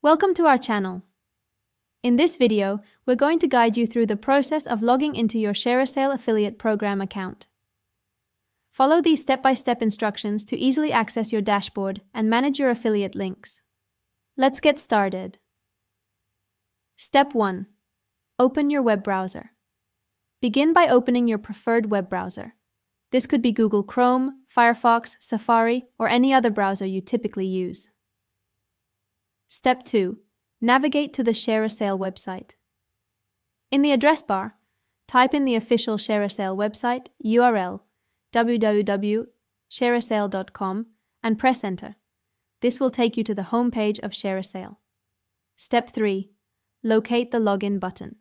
Welcome to our channel. In this video, we're going to guide you through the process of logging into your ShareASale affiliate program account. Follow these step-by-step instructions to easily access your dashboard and manage your affiliate links. Let's get started. Step 1. Open your web browser. Begin by opening your preferred web browser. This could be Google Chrome, Firefox, Safari, or any other browser you typically use. Step 2. Navigate to the ShareASale website. In the address bar, type in the official ShareASale website URL www.shareasale.com and press Enter. This will take you to the home page of ShareASale. Step 3. Locate the login button.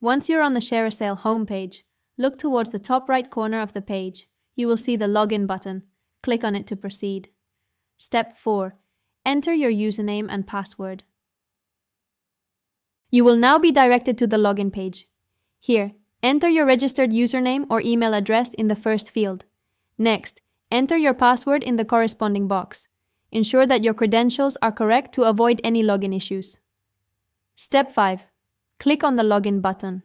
Once you're on the ShareASale homepage, look towards the top right corner of the page. You will see the login button. Click on it to proceed. Step 4. Enter your username and password. You will now be directed to the login page. Here, enter your registered username or email address in the first field. Next, enter your password in the corresponding box. Ensure that your credentials are correct to avoid any login issues. Step 5. Click on the login button.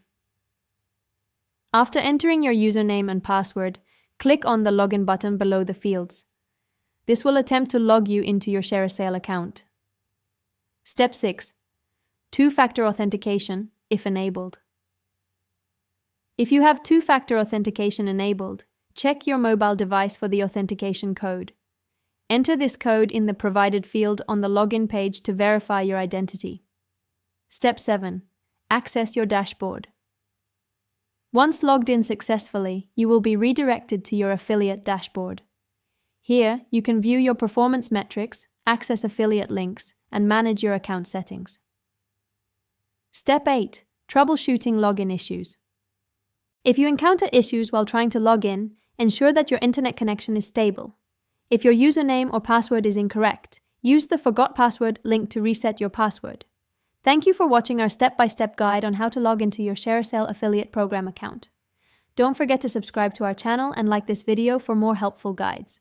After entering your username and password, click on the login button below the fields. This will attempt to log you into your ShareASale account. Step 6. Two-factor authentication, if enabled. If you have two-factor authentication enabled, check your mobile device for the authentication code. Enter this code in the provided field on the login page to verify your identity. Step 7. Access your dashboard. Once logged in successfully, you will be redirected to your affiliate dashboard. Here, you can view your performance metrics, access affiliate links, and manage your account settings. Step 8. Troubleshooting login issues. If you encounter issues while trying to log in, ensure that your internet connection is stable. If your username or password is incorrect, use the Forgot Password link to reset your password. Thank you for watching our step-by-step guide on how to log into your ShareASale affiliate program account. Don't forget to subscribe to our channel and like this video for more helpful guides.